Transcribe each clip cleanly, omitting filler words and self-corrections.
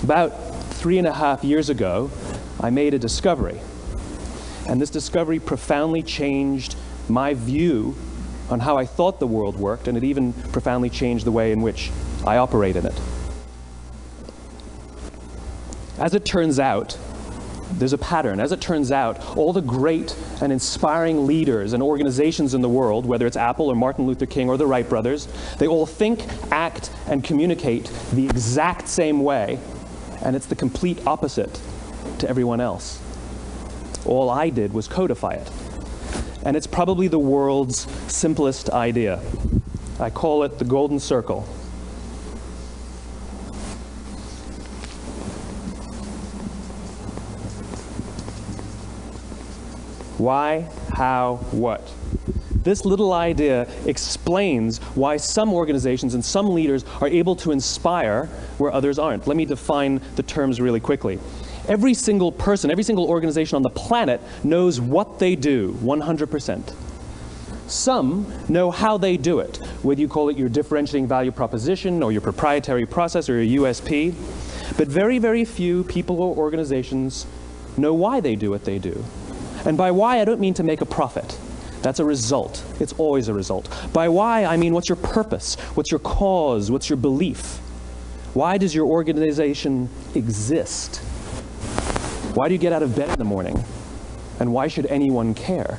About 3.5 years ago, I made a discovery. And this discovery profoundly changed my view on how I thought the world worked, and it even profoundly changed the way in which I operate in it. As it turns out, there's a pattern. As it turns out, all the great and inspiring leaders and organizations in the world, whether it's Apple or Martin Luther King or the Wright brothers, they all think, act, and communicate the exact same way, and it's the complete opposite to everyone else. All I did was codify it. And it's probably the world's simplest idea. I call it the golden circle. Why, how, what? This little idea explains why some organizations and some leaders are able to inspire where others aren't. Let me define the terms really quickly. Every single person, every single organization on the planet knows what they do, 100%. Some know how they do it, whether you call it your differentiating value proposition or your proprietary process or your USP. But very, very few people or organizations know why they do what they do. And by why, I don't mean to make a profit. That's a result. It's always a result. By why, I mean what's your purpose? What's your cause? What's your belief? Why does your organization exist? Why do you get out of bed in the morning? And why should anyone care?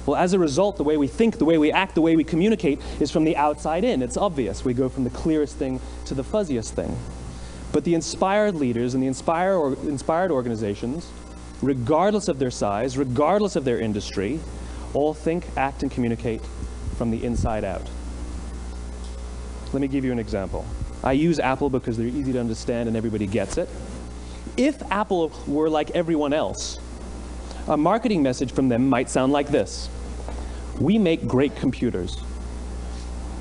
Well, as a result, the way we think, the way we act, the way we communicate is from the outside in. It's obvious. We go from the clearest thing to the fuzziest thing. But the inspired leaders and the inspired organizations, regardless of their size, regardless of their industry, all think, act, and communicate from the inside out. Let me give you an example. I use Apple because they're easy to understand and everybody gets it. If Apple were like everyone else, a marketing message from them might sound like this. We make great computers.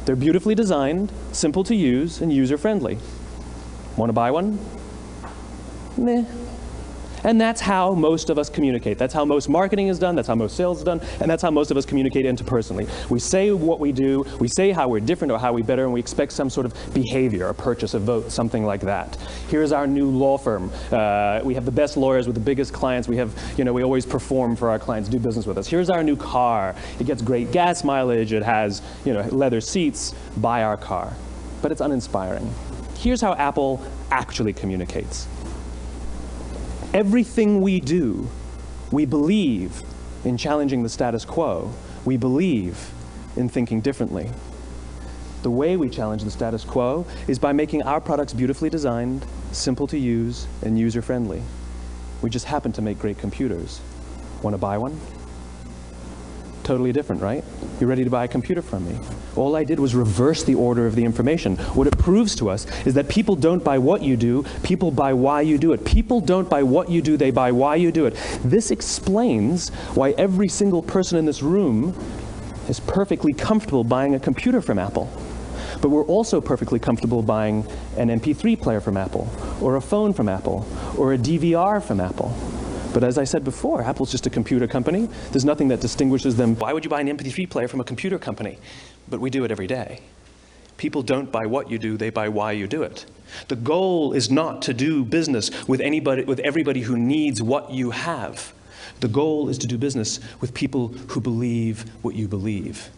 They're beautifully designed, simple to use, and user-friendly. Want to buy one? Meh. And that's how most of us communicate. That's how most marketing is done, that's how most sales is done, and that's how most of us communicate interpersonally. We say what we do, we say how we're different or how we better, and we expect some sort of behavior, a purchase, a vote, something like that. Here's our new law firm. We have the best lawyers with the biggest clients. We have, we always perform for our clients, do business with us. Here's our new car. It gets great gas mileage. It has, leather seats. Buy our car. But it's uninspiring. Here's how Apple actually communicates. Everything we do, we believe in challenging the status quo. We believe in thinking differently. The way we challenge the status quo is by making our products beautifully designed, simple to use, and user-friendly. We just happen to make great computers. Want to buy one? Totally different, right? You're ready to buy a computer from me. All I did was reverse the order of the information. What it proves to us is that people don't buy what you do, people buy why you do it. People don't buy what you do, they buy why you do it. This explains why every single person in this room is perfectly comfortable buying a computer from Apple. But we're also perfectly comfortable buying an MP3 player from Apple, or a phone from Apple, or a DVR from Apple. But as I said before, Apple's just a computer company. There's nothing that distinguishes them. Why would you buy an MP3 player from a computer company? But we do it every day. People don't buy what you do, they buy why you do it. The goal is not to do business with everybody who needs what you have. The goal is to do business with people who believe what you believe.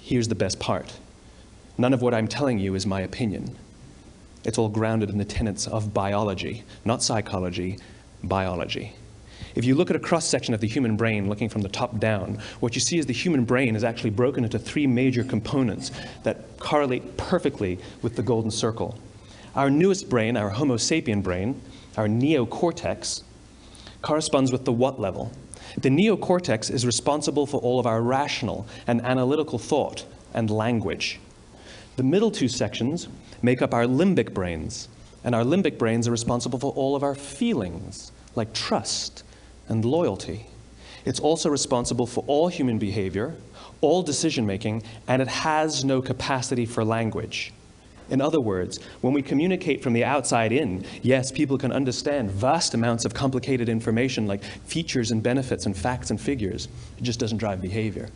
Here's the best part. None of what I'm telling you is my opinion. It's all grounded in the tenets of biology, not psychology, biology. If you look at a cross-section of the human brain, looking from the top down, what you see is the human brain is actually broken into 3 major components that correlate perfectly with the golden circle. Our newest brain, our Homo sapien brain, our neocortex, corresponds with the what level. The neocortex is responsible for all of our rational and analytical thought and language. The middle 2 sections make up our limbic brains, and our limbic brains are responsible for all of our feelings, like trust and loyalty. It's also responsible for all human behavior, all decision-making, and it has no capacity for language. In other words, when we communicate from the outside in, yes, people can understand vast amounts of complicated information like features and benefits and facts and figures. It just doesn't drive behavior.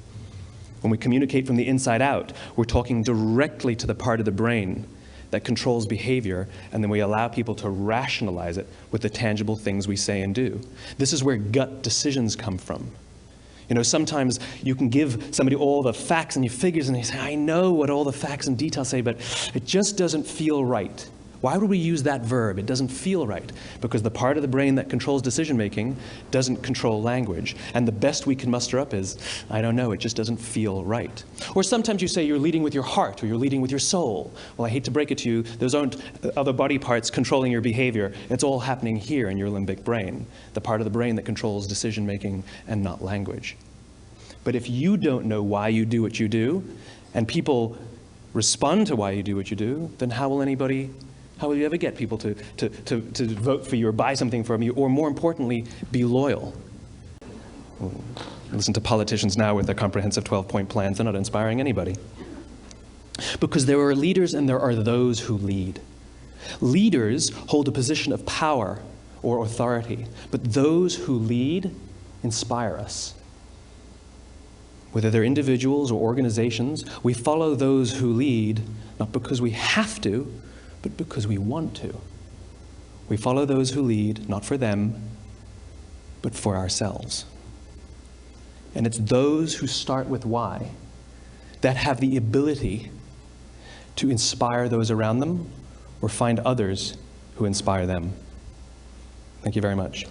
When we communicate from the inside out, we're talking directly to the part of the brain that controls behavior, and then we allow people to rationalize it with the tangible things we say and do. This is where gut decisions come from. You know, sometimes you can give somebody all the facts and your figures, and they say, I know what all the facts and details say, but it just doesn't feel right. Why would we use that verb? It doesn't feel right. Because the part of the brain that controls decision-making doesn't control language. And the best we can muster up is, I don't know, it just doesn't feel right. Or sometimes you say you're leading with your heart, or you're leading with your soul. Well, I hate to break it to you, those aren't other body parts controlling your behavior. It's all happening here in your limbic brain, the part of the brain that controls decision-making and not language. But if you don't know why you do what you do, and people respond to why you do what you do, then how will you ever get people to vote for you or buy something from you, or more importantly, be loyal? Listen to politicians now with their comprehensive 12-point plans. They're not inspiring anybody. Because there are leaders and there are those who lead. Leaders hold a position of power or authority, but those who lead inspire us. Whether they're individuals or organizations, we follow those who lead not because we have to, but because we want to. We follow those who lead, not for them, but for ourselves. And it's those who start with why that have the ability to inspire those around them or find others who inspire them. Thank you very much.